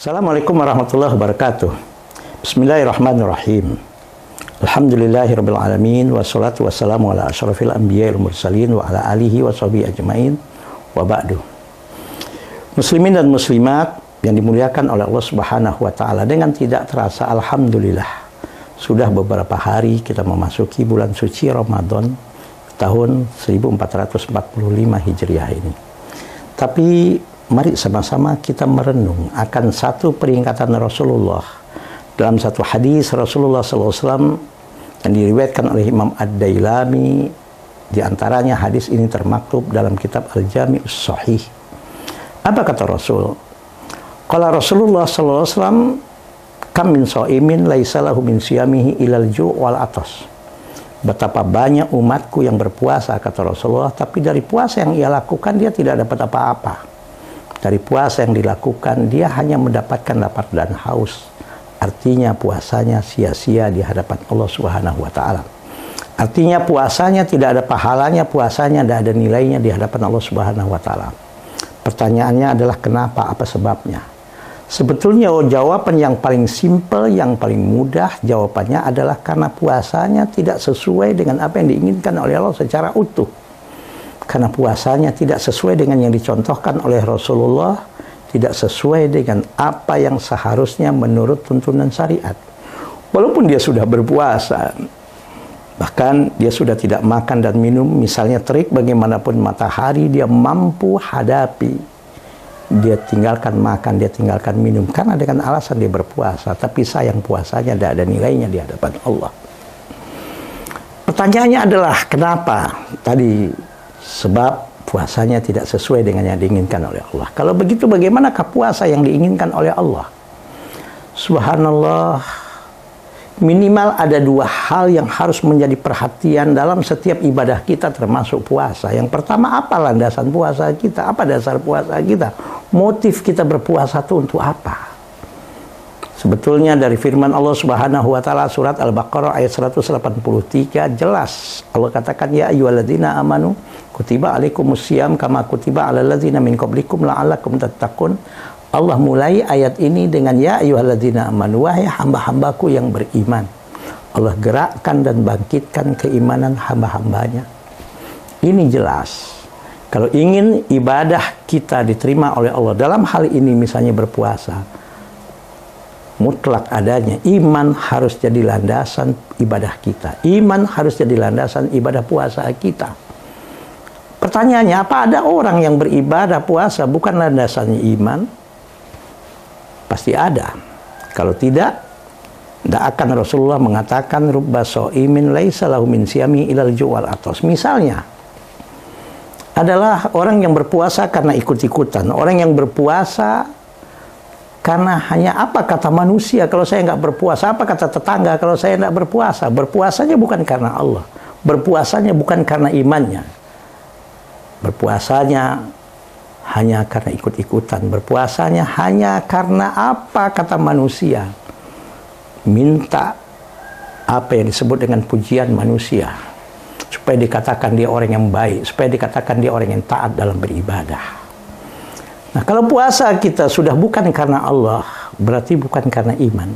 Assalamualaikum warahmatullahi wabarakatuh. Bismillahirrahmanirrahim. Alhamdulillahirabbil alamin wassalatu wassalamu ala asyrafil anbiya'i wal mursalin wa ala alihi washabihi ajmain wa ba'du. Muslimin dan muslimat yang dimuliakan oleh Allah Subhanahu wa taala, dengan tidak terasa alhamdulillah sudah beberapa hari kita memasuki bulan suci Ramadan tahun 1445 Hijriah ini. Tapi mari sama-sama kita merenung akan satu peringatan Rasulullah. Dalam satu hadis Rasulullah SAW yang diriwayatkan oleh Imam Ad-Dailami, di antaranya hadis ini termaktub dalam kitab Al-Jami'us Shahih. Apa kata Rasul? Qala Rasulullah SAW, kam min sha'imin laisa lahu min siyamihi ilal ju' wal atas. Betapa banyak umatku yang berpuasa, kata Rasulullah, tapi dari puasa yang ia lakukan dia tidak dapat apa-apa. Dari puasa yang dilakukan dia hanya mendapatkan lapar dan haus. Artinya puasanya sia-sia di hadapan Allah Subhanahu wa taala. Artinya puasanya tidak ada pahalanya, puasanya tidak ada nilainya di hadapan Allah Subhanahu wa taala. Pertanyaannya adalah kenapa, apa sebabnya? Sebetulnya jawaban yang paling simpel, yang paling mudah, jawabannya adalah karena puasanya tidak sesuai dengan apa yang diinginkan oleh Allah secara utuh. Karena puasanya tidak sesuai dengan yang dicontohkan oleh Rasulullah, tidak sesuai dengan apa yang seharusnya menurut tuntunan syariat. Walaupun dia sudah berpuasa, bahkan dia sudah tidak makan dan minum, misalnya terik bagaimanapun matahari, dia mampu hadapi. Dia tinggalkan makan, dia tinggalkan minum, karena dengan alasan dia berpuasa. Tapi sayang, puasanya tidak ada nilainya di hadapan Allah. Pertanyaannya adalah kenapa? Tadi sebab puasanya tidak sesuai dengan yang diinginkan oleh Allah. Kalau begitu bagaimanakah puasa yang diinginkan oleh Allah? Subhanallah, minimal ada dua hal yang harus menjadi perhatian dalam setiap ibadah kita, termasuk puasa. Yang pertama, apa landasan puasa kita? Apa dasar puasa kita? Motif kita berpuasa itu untuk apa? Sebetulnya dari firman Allah Subhanahu wa taala surat Al-Baqarah ayat 183 jelas. Allah katakan, ya ayyuhalladzina amanu kutiba alaikumusiyam kama kutiba alal ladzina min qablikum la'allakum tattaqun. Allah mulai ayat ini dengan ya ayyuhalladzina amanu, wahai hamba-hambaku yang beriman. Allah gerakkan dan bangkitkan keimanan hamba-hambanya. Ini jelas. Kalau ingin ibadah kita diterima oleh Allah, dalam hal ini misalnya berpuasa, mutlak adanya iman harus jadi landasan ibadah kita. Iman harus jadi landasan ibadah puasa kita. Pertanyaannya, apa ada orang yang beribadah puasa bukan landasannya iman? Pasti ada. Kalau tidak akan Rasulullah mengatakan rubba shaimin laisa lahu min siyami ilal ju'al atas. Misalnya adalah orang yang berpuasa karena ikut-ikutan, orang yang berpuasa karena hanya apa kata manusia kalau saya nggak berpuasa, apa kata tetangga kalau saya nggak berpuasa. Berpuasanya bukan karena Allah, berpuasanya bukan karena imannya, berpuasanya hanya karena ikut-ikutan, berpuasanya hanya karena apa kata manusia, minta apa yang disebut dengan pujian manusia, supaya dikatakan dia orang yang baik, supaya dikatakan dia orang yang taat dalam beribadah. Nah, kalau puasa kita sudah bukan karena Allah, berarti bukan karena iman.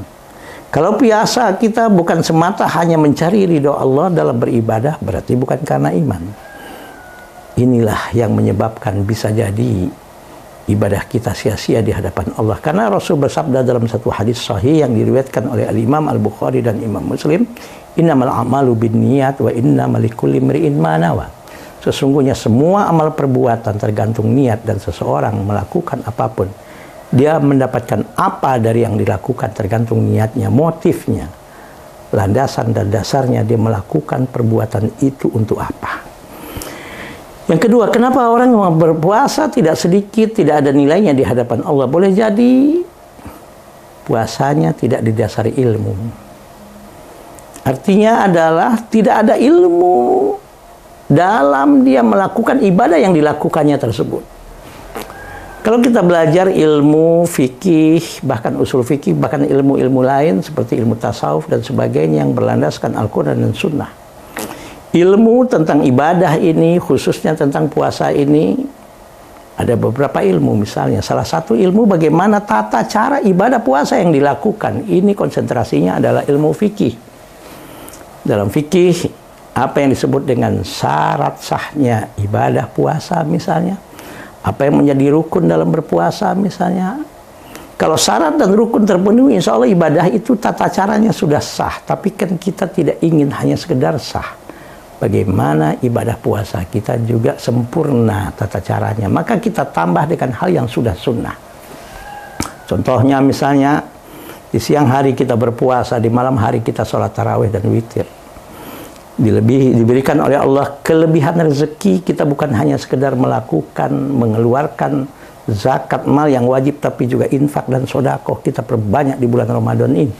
Kalau puasa kita bukan semata hanya mencari ridho Allah dalam beribadah, berarti bukan karena iman. Inilah yang menyebabkan bisa jadi ibadah kita sia-sia di hadapan Allah. Karena Rasul bersabda dalam satu hadis sahih yang diriwayatkan oleh Al-Imam Al-Bukhari dan Imam Muslim, innamal a'malu binniyat wa innamal likulli imri'in ma nawa. Sesungguhnya semua amal perbuatan tergantung niat, dan seseorang melakukan apapun, dia mendapatkan apa dari yang dilakukan tergantung niatnya, motifnya, landasan dan dasarnya dia melakukan perbuatan itu untuk apa. Yang kedua, kenapa orang yang berpuasa tidak sedikit, tidak ada nilainya di hadapan Allah? Boleh jadi puasanya tidak didasari ilmu. Artinya adalah tidak ada ilmu dalam dia melakukan ibadah yang dilakukannya tersebut. Kalau kita belajar ilmu fikih, bahkan usul fikih, bahkan ilmu-ilmu lain seperti ilmu tasawuf dan sebagainya yang berlandaskan Al-Quran dan Sunnah, ilmu tentang ibadah ini, khususnya tentang puasa ini, Ada beberapa ilmu, misalnya salah satu ilmu bagaimana tata cara ibadah puasa yang dilakukan. Ini konsentrasinya adalah ilmu fikih. Dalam fikih, apa yang disebut dengan syarat sahnya ibadah puasa misalnya, apa yang menjadi rukun dalam berpuasa misalnya. Kalau syarat dan rukun terpenuhi, insya Allah ibadah itu tata caranya sudah sah. Tapi kan kita tidak ingin hanya sekedar sah. Bagaimana ibadah puasa kita juga sempurna tata caranya. Maka kita tambah dengan hal yang sudah sunnah. Contohnya misalnya, di siang hari kita berpuasa, di malam hari kita sholat tarawih dan witir. Diberikan oleh Allah kelebihan rezeki, kita bukan hanya sekedar melakukan, mengeluarkan zakat mal yang wajib, tapi juga infak dan sodakoh kita perbanyak di bulan Ramadan ini.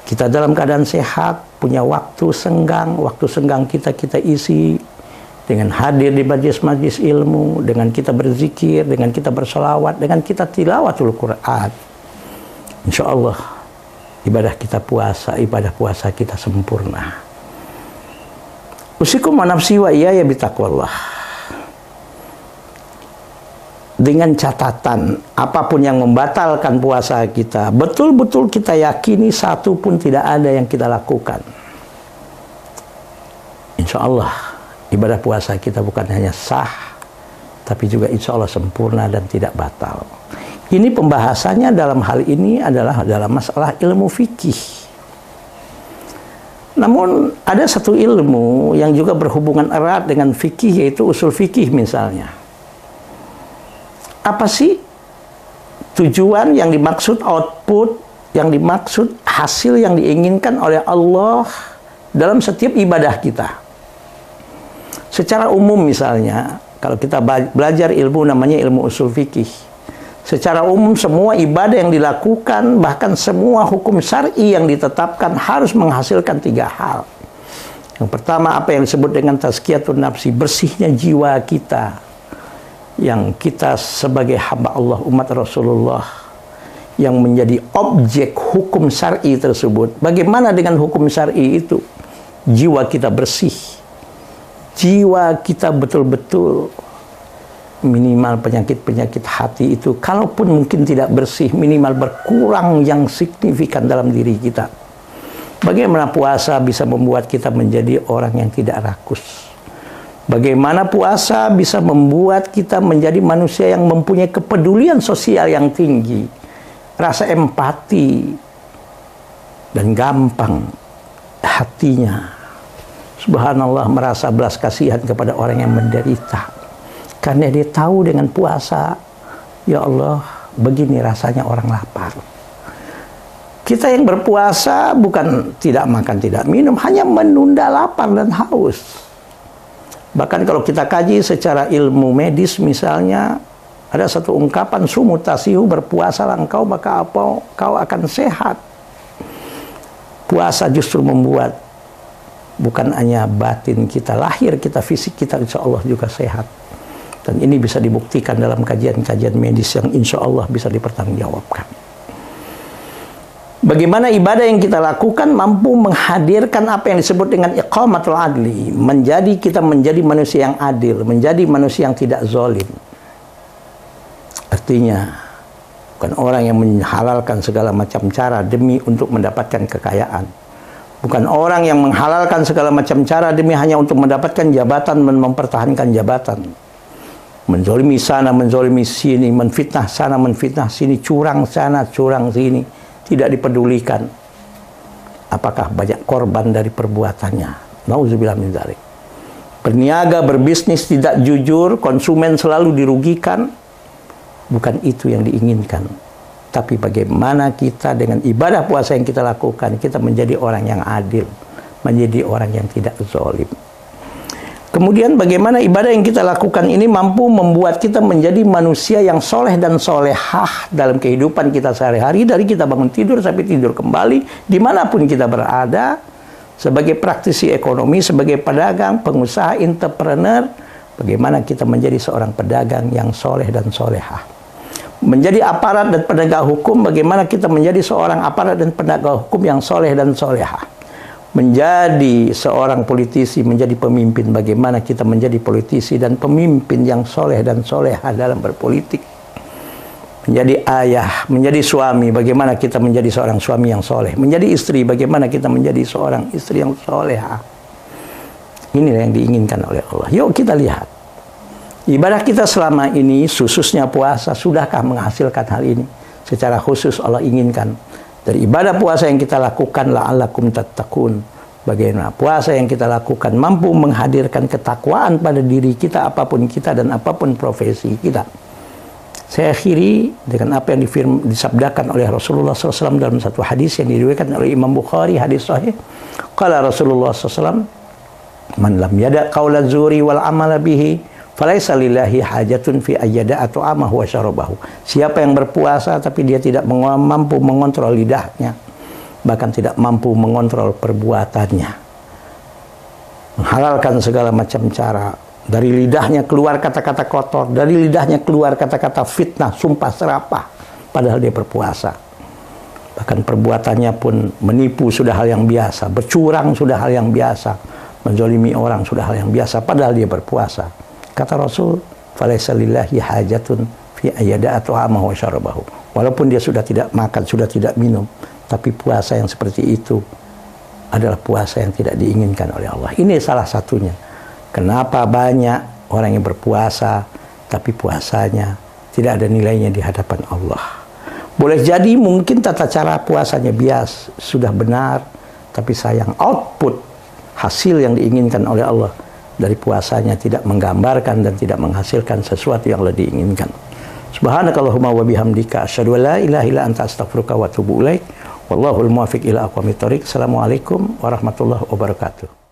Kita dalam keadaan sehat, punya waktu senggang kita isi dengan hadir di majlis-majlis ilmu, dengan kita berzikir, dengan kita bersolawat, dengan kita tilawatul Quran. Insya Allah ibadah puasa kita sempurna. Usikum wa nafsi wa iyaya bitaqwallah. Dengan catatan, apapun yang membatalkan puasa kita, betul-betul kita yakini satu pun tidak ada yang kita lakukan. Insya Allah, ibadah puasa kita bukan hanya sah, tapi juga insya Allah sempurna dan tidak batal. Ini pembahasannya dalam hal ini adalah dalam masalah ilmu fikih. Namun, ada satu ilmu yang juga berhubungan erat dengan fikih, yaitu usul fikih misalnya. Apa sih tujuan yang dimaksud, output yang dimaksud, hasil yang diinginkan oleh Allah dalam setiap ibadah kita? Secara umum misalnya, kalau kita belajar ilmu namanya ilmu usul fikih. Secara umum semua ibadah yang dilakukan, bahkan semua hukum syar'i yang ditetapkan harus menghasilkan 3 hal. Yang pertama, apa yang disebut dengan tazkiyatun nafsi, bersihnya jiwa kita. Yang kita sebagai hamba Allah, umat Rasulullah, yang menjadi objek hukum syar'i tersebut. Bagaimana dengan hukum syar'i itu? Jiwa kita bersih. Jiwa kita betul-betul minimal penyakit-penyakit hati itu, kalaupun mungkin tidak bersih, minimal berkurang yang signifikan dalam diri kita. Bagaimana puasa bisa membuat kita menjadi orang yang tidak rakus? Bagaimana puasa bisa membuat kita menjadi manusia yang mempunyai kepedulian sosial yang tinggi, rasa empati, dan gampang hatinya. Subhanallah, merasa belas kasihan kepada orang yang menderita. Karena dia tahu dengan puasa, ya Allah, begini rasanya orang lapar. Kita yang berpuasa bukan tidak makan, tidak minum, hanya menunda lapar dan haus. Bahkan kalau kita kaji secara ilmu medis misalnya, ada satu ungkapan, sumu tasihu, berpuasalah engkau maka kau akan sehat. Puasa justru membuat bukan hanya batin kita, lahir kita, fisik kita insya Allah juga sehat. Dan ini bisa dibuktikan dalam kajian-kajian medis yang insya Allah bisa dipertanggungjawabkan. Bagaimana ibadah yang kita lakukan mampu menghadirkan apa yang disebut dengan iqamatul adli. Kita menjadi manusia yang adil, menjadi manusia yang tidak zalim. Artinya, bukan orang yang menghalalkan segala macam cara demi untuk mendapatkan kekayaan. Bukan orang yang menghalalkan segala macam cara demi hanya untuk mendapatkan jabatan dan mempertahankan jabatan. Menzolimi sana, menzolimi sini, menfitnah sana, menfitnah sini, curang sana, curang sini. Tidak dipedulikan apakah banyak korban dari perbuatannya. Nauzubillah min dzalik. Berniaga, berbisnis tidak jujur, konsumen selalu dirugikan. Bukan itu yang diinginkan. Tapi bagaimana kita dengan ibadah puasa yang kita lakukan, kita menjadi orang yang adil, menjadi orang yang tidak zalim. Kemudian bagaimana ibadah yang kita lakukan ini mampu membuat kita menjadi manusia yang soleh dan solehah dalam kehidupan kita sehari-hari, dari kita bangun tidur sampai tidur kembali, dimanapun kita berada, sebagai praktisi ekonomi, sebagai pedagang, pengusaha, entrepreneur, bagaimana kita menjadi seorang pedagang yang soleh dan solehah. Menjadi aparat dan penegak hukum, bagaimana kita menjadi seorang aparat dan penegak hukum yang soleh dan solehah. menjadi seorang politisi, menjadi pemimpin, bagaimana kita menjadi politisi dan pemimpin yang soleh dan soleha dalam berpolitik. Menjadi ayah, menjadi suami, bagaimana kita menjadi seorang suami yang soleh. Menjadi istri, bagaimana kita menjadi seorang istri yang soleha. Inilah yang diinginkan oleh Allah. Yuk kita lihat. Ibadah kita selama ini, khususnya puasa, sudahkah menghasilkan hal ini? Secara khusus Allah inginkan. Dari ibadah puasa yang kita lakukan, la'allakum tattaqun. Bagaimana puasa yang kita lakukan mampu menghadirkan ketakwaan pada diri kita, apapun kita dan apapun profesi kita. Saya akhiri dengan apa yang disabdakan oleh Rasulullah SAW dalam satu hadis yang diriwayatkan oleh Imam Bukhari, hadis sahih. Qala Rasulullah SAW, man lam yada qawla zuri wal amala bihi, falaisa lillahi hajatun fi ayyada'a ta'amahu wa syarabahu. Siapa yang berpuasa tapi dia tidak mampu mengontrol lidahnya, bahkan tidak mampu mengontrol perbuatannya, menghalalkan segala macam cara, dari lidahnya keluar kata-kata kotor, dari lidahnya keluar kata-kata fitnah, sumpah serapah, padahal dia berpuasa. Bahkan perbuatannya pun menipu sudah hal yang biasa, bercurang sudah hal yang biasa, menzalimi orang sudah hal yang biasa, padahal dia berpuasa. Kata Rasul, falaisa lillahi hajatun fi ayyada'a ta'amahu wa syarabahu. Walaupun dia sudah tidak makan, sudah tidak minum, tapi puasa yang seperti itu adalah puasa yang tidak diinginkan oleh Allah. Ini salah satunya. Kenapa banyak orang yang berpuasa, tapi puasanya tidak ada nilainya di hadapan Allah. Boleh jadi mungkin tata cara puasanya bias, sudah benar, tapi sayang output, hasil yang diinginkan oleh Allah dari puasanya tidak menggambarkan dan tidak menghasilkan sesuatu yang Allah diinginkan. Subhanakallahumma wa bihamdika asyhadu an la ilaha illa anta astaghfiruka wa atubu ilaik. Wallahul muwaffiq ila aqwamit thoriq. Assalamualaikum warahmatullahi wabarakatuh.